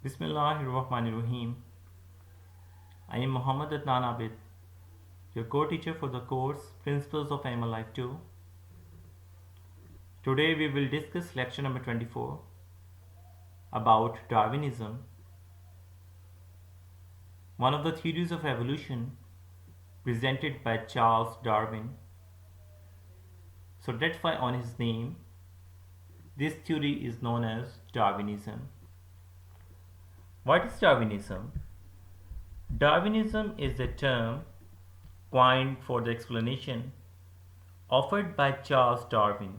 Bismillahirrahmanirrahim. I am Muhammad Adnan Abid, your co-teacher for the course Principles of Animal Life 2. Today we will discuss lecture number 24 about Darwinism, one of the theories of evolution presented by Charles Darwin. So that's why on his name, this theory is known as Darwinism. What is Darwinism? Darwinism is a term coined for the explanation offered by Charles Darwin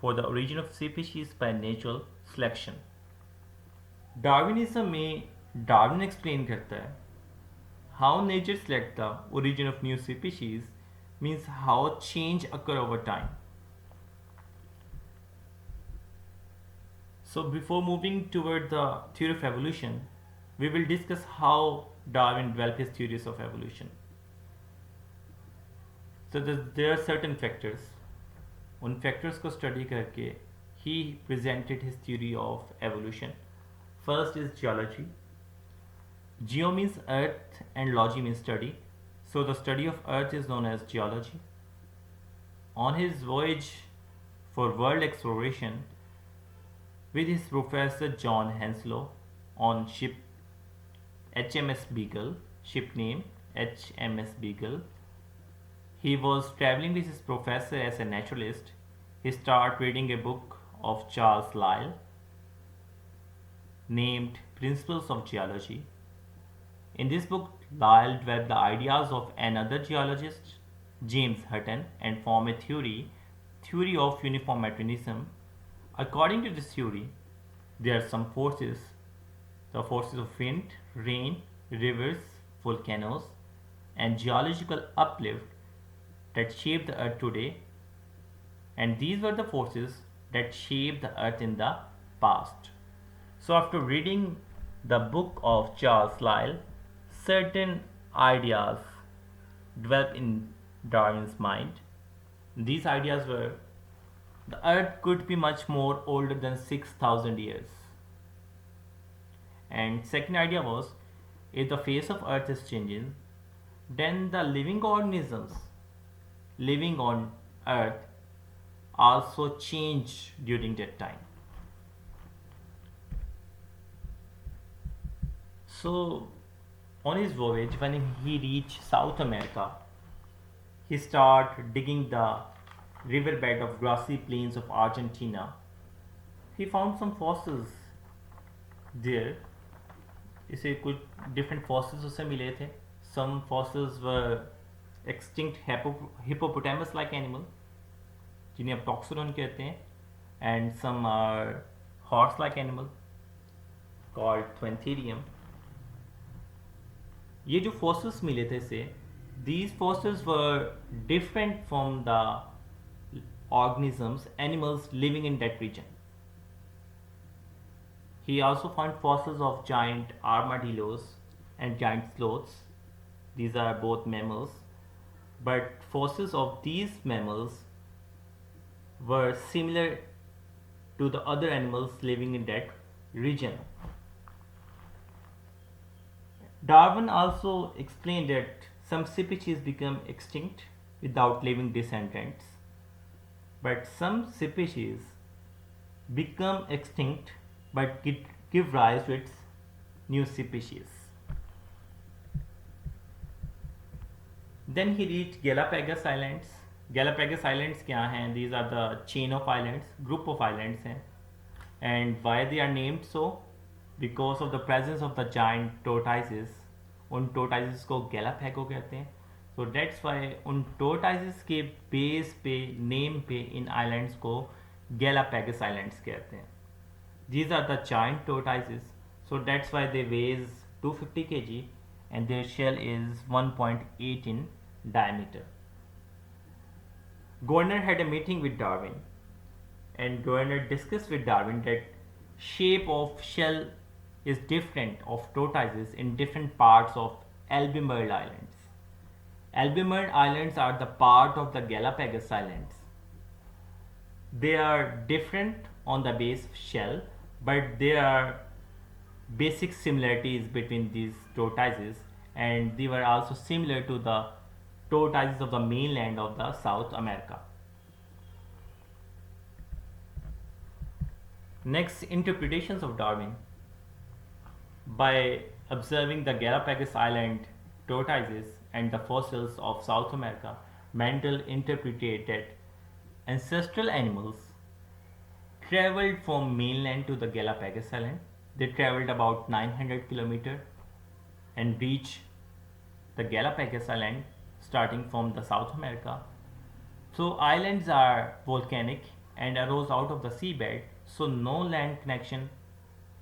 for the origin of species by natural selection. Darwinism में Darwin explain करता है how nature select the origin of new species means how change occur over time. So before moving toward the theory of evolution, we will discuss how Darwin developed his theories of evolution. So there are certain factors. उन factors को study करके he presented his theory of evolution. First is geology. Geo means earth and logy means study. So the study of earth is known as geology. On his voyage for world exploration with his professor John Henslow on ship HMS Beagle, ship name HMS Beagle, he was traveling with his professor as a naturalist. He started reading a book of Charles Lyell named Principles of Geology. In this book, Lyell developed the ideas of another geologist, James Hutton, and formed a theory of uniform mechanism. According to this theory, there are some forces, the forces of wind, rain, rivers, volcanoes, and geological uplift that shape the earth today, and these were the forces that shaped the earth in the past. So after reading the book of Charles Lyell, certain ideas developed in Darwin's mind. These ideas were the earth could be much more older than 6,000 years. And second idea was, if the face of earth is changing, then the living organisms living on earth also change during that time. So on his voyage, when he reached South America, he started digging the riverbed of grassy plains of Argentina. He found some fossils there. इसे कुछ different fossils उसे मिले थे. Some fossils were extinct hippopotamus like animal जिन्हें अब टॉक्सोडॉन कहते हैं, and some are horse like animal called Twentherium. ये जो fossils मिले थे से, these fossils were different from the organisms, animals living in that region. He also found fossils of giant armadillos and giant sloths. These are both mammals, but fossils of these mammals were similar to the other animals living in that region. Darwin also explained that some species become extinct without leaving descendants, but some species become extinct but give rise to its new species. Then he reached Galapagos Islands. Galapagos Islands क्या हैं? These are the chain of islands, group of islands हैं. And why they are named so? Because of the presence of the giant tortoises. उन tortoises को Galapagos कहते हैं. So that's why उन tortoises के base पे, name पे इन islands को Galapagos Islands कहते हैं. These are the giant tortoises. So that's why they weighs 250 kg and their shell is 1.8 in diameter. Gardner had a meeting with Darwin, and Gardner discussed with Darwin that shape of shell is different of tortoises in different parts of Albemarle Islands. Albemarle Islands are the part of the Galapagos Islands. They are different on the base shell, but they are basic similarities between these tortoises, and they were also similar to the tortoises of the mainland of the South America. Next, interpretations of Darwin. By observing the Galapagos Island tortoises and the fossils of South America, Mendel interpreted that ancestral animals traveled from mainland to the Galapagos Island. They traveled about 900 kilometers and reached the Galapagos Island starting from the South America. So islands are volcanic and arose out of the seabed, so no land connection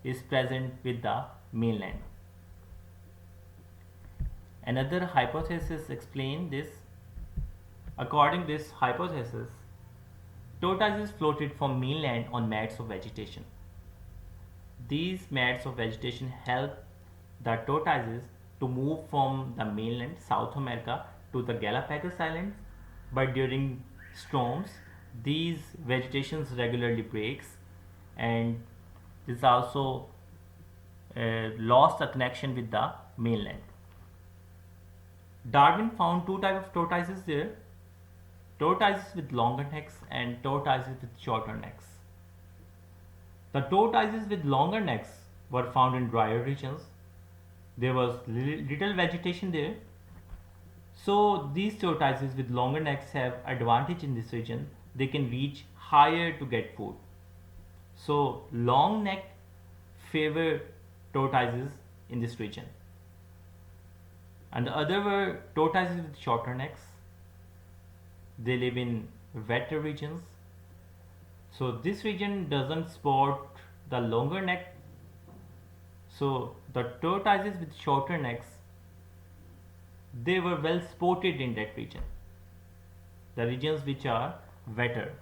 is present with the mainland. Another hypothesis explains this. According to this hypothesis, tortoises floated from mainland on mats of vegetation. These mats of vegetation help the tortoises to move from the mainland South America to the Galapagos Islands, but during storms these vegetations regularly breaks, and this also lost the connection with the mainland. Darwin found two types of tortoises there: tortoises with longer necks and tortoises with shorter necks. The tortoises with longer necks were found in drier regions. There was little vegetation there. So these tortoises with longer necks have advantage in this region. They can reach higher to get food. So long neck favor tortoises in this region. And the other were tortoises with shorter necks. They live in wetter regions. So this region doesn't support the longer neck. So the tortoises with shorter necks, they were well spotted in that region, the regions which are wetter.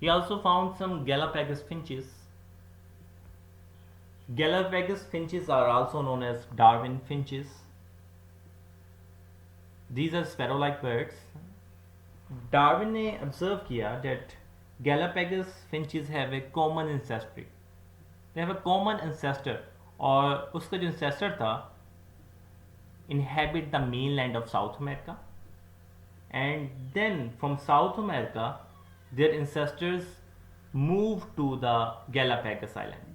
He also found some Galapagos finches. Galapagos finches are also known as Darwin finches. These are sparrow-like birds. Darwin ने observe किया that Galapagos finches have a common ancestry. They have a common ancestor, और उसका जो ancestor था inhabit the mainland of South America, and then from South America their ancestors moved to the Galapagos Island.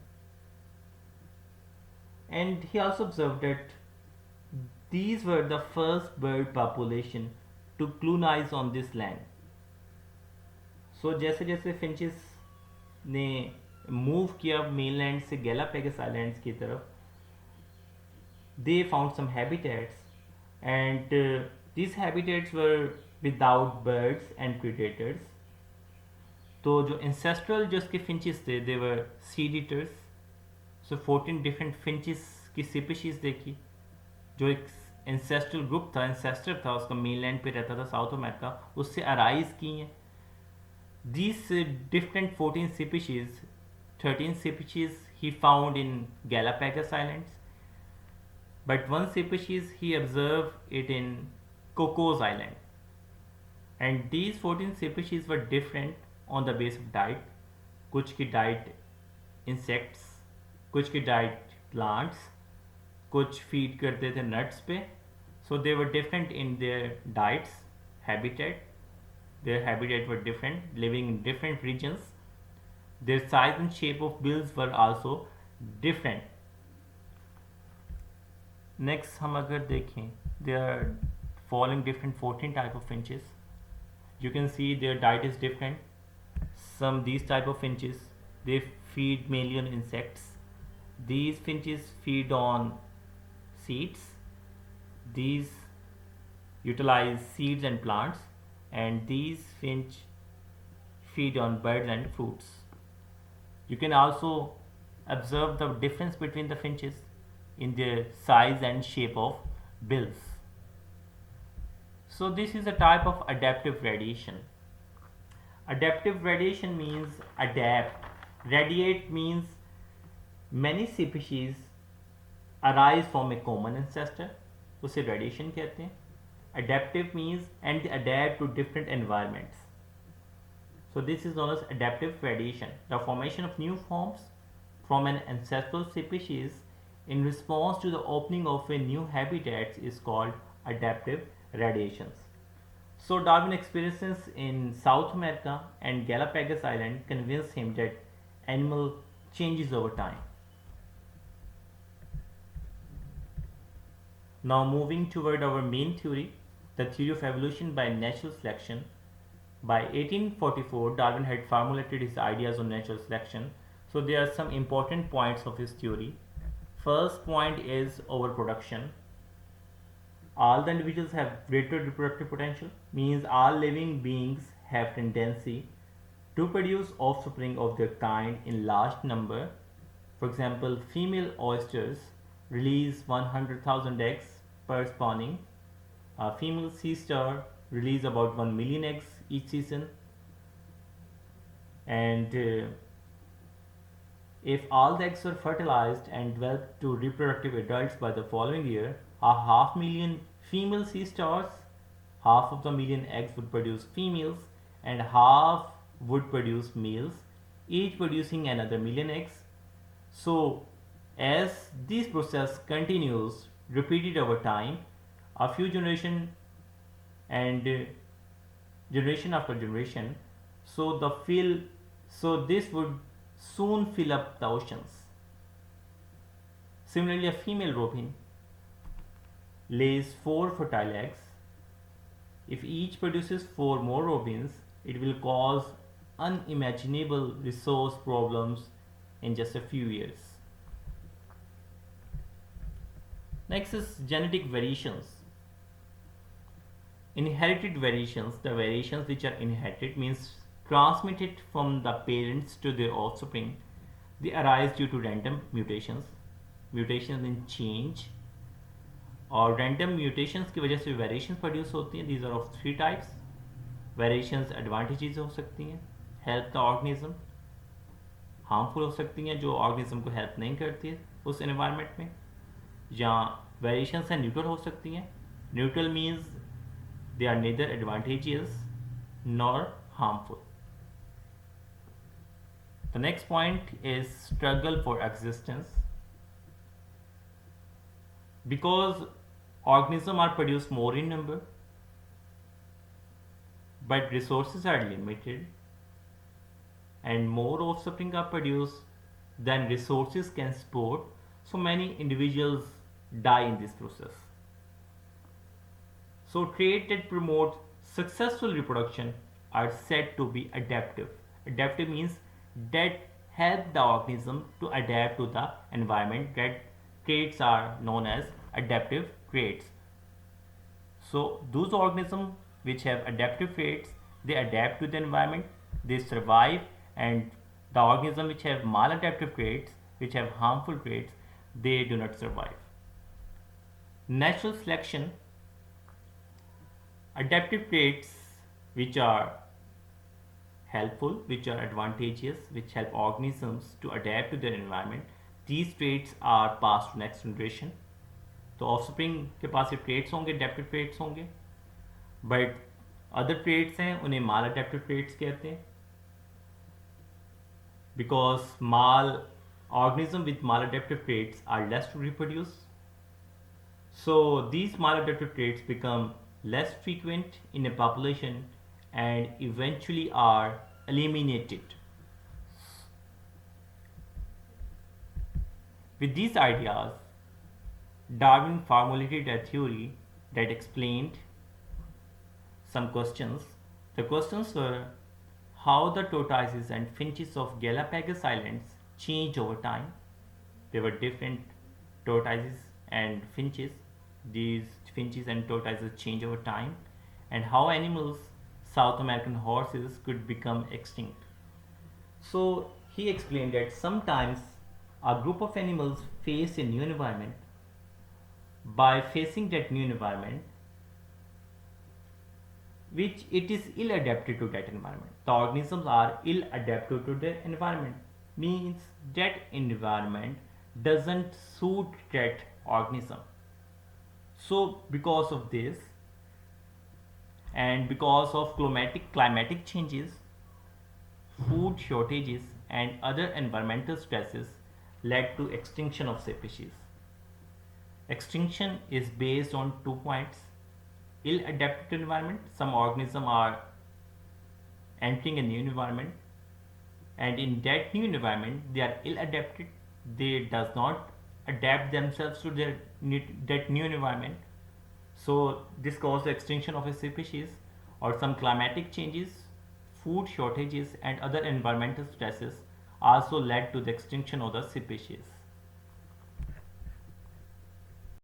And he also observed that these were the first bird population to colonize on this land. So जैसे जैसे finches ने move किया mainland से Galapagos Islands की तरफ, they found some habitats, and these habitats were without birds and predators. तो जो ancestral जो इसके finches थे, they were seed eaters. So 14 different finches की species देखी. जो एक ancestral group था, ancestor था, उसका mainland पे रहता था साउथ अमेरिका, उससे arise की हैं. These different 14 species, 13 species he found in Galapagos Islands, but one species he observed it in Cocos Island. And these 14 species were different on the base of diet. कुछ की diet insects, कुछ की diet plants, कुछ feed करते थे nuts पे. So they were different in their diets, habitat. Their habitat were different, living in different regions. Their size and shape of bills were also different. Next हम अगर देखें, they are following different 14 type of finches. You can see their diet is different. Some these type of finches, they feed mainly on insects. These finches feed on seeds. These utilize seeds and plants, and these finch feed on birds and fruits. You can also observe the difference between the finches in their size and shape of bills. So this is a type of adaptive radiation. Adaptive radiation means adapt. Radiate means many species arise from a common ancestor, उसे radiation कहते हैं. Adaptive means and they adapt to different environments. So this is known as adaptive radiation, the formation of new forms from an ancestral species in response to the opening of a new habitat is called adaptive radiations. So Darwin experiences in South America and Galapagos Island convinced him that animal changes over time. Now moving toward our main theory, the theory of evolution by natural selection. By 1844, Darwin had formulated his ideas on natural selection. So there are some important points of his theory. First point is overproduction. All the individuals have greater reproductive potential, means all living beings have tendency to produce offspring of their kind in large number. For example, female oysters release 100,000 eggs per spawning. A female sea star release about 1 million eggs each season. And if all the eggs were fertilized and developed to reproductive adults by the following year, a half million female sea stars, half of the million eggs would produce females and half would produce males, each producing another million eggs. So as this process continues repeated over time, a few generation and generation after generation, so this would soon fill up the oceans. Similarly, a female robin lays 4 fertile eggs. If each produces 4 more robins, it will cause unimaginable resource problems in just a few years. Next is genetic variations. Inherited variations, the variations which are inherited means transmitted from the parents to their offspring. They arise due to random mutations, mutations in change, और random mutations की वजह से variations produce होती हैं. These are of 3 types. Variations advantages हो सकती हैं, help the organism, harmful हो सकती हैं जो organism को help नहीं करती है उस environment में, या variations हैं neutral हो सकती हैं. Neutral means they are neither advantageous nor harmful. The next point is struggle for existence. Because organisms are produced more in number, but resources are limited, and more offspring are produced than resources can support, so many individuals die in this process. So traits that promote successful reproduction are said to be adaptive. Adaptive means that help the organism to adapt to the environment. That traits are known as adaptive traits. So those organisms which have adaptive traits, they adapt to the environment, they survive, and the organisms which have maladaptive traits, which have harmful traits, they do not survive. Natural selection, adaptive traits which are helpful, which are advantageous, which help organisms to adapt to their environment, these traits are passed to next generation. तो offspring के पास ये traits होंगे, adaptive traits होंगे, but other traits हैं उन्हें माल adaptive traits कहते हैं, because mall organism with maladaptive traits are less to reproduce. So these maladaptive traits become less frequent in a population and eventually are eliminated. With these ideas, Darwin formulated a theory that explained some questions. The questions were how the tortoises and finches of Galapagos Islands changed over time. There were different tortoises and finches. These finches and tortoises change over time, and how animals, South American horses, could become extinct. So he explained that sometimes a group of animals face a new environment. By facing that new environment, which it is ill adapted to that environment, the organisms are ill adapted to their environment, means that environment doesn't suit that organism. So because of this and because of climatic changes, food shortages and other environmental stresses led to extinction of species. Extinction is based on 2 points: ill adapted to environment, some organisms are entering a new environment, and in that new environment they are ill adapted, they does not adapt themselves to that new environment, so this causes the extinction of a species. Or some climatic changes, food shortages and other environmental stresses also led to the extinction of the species.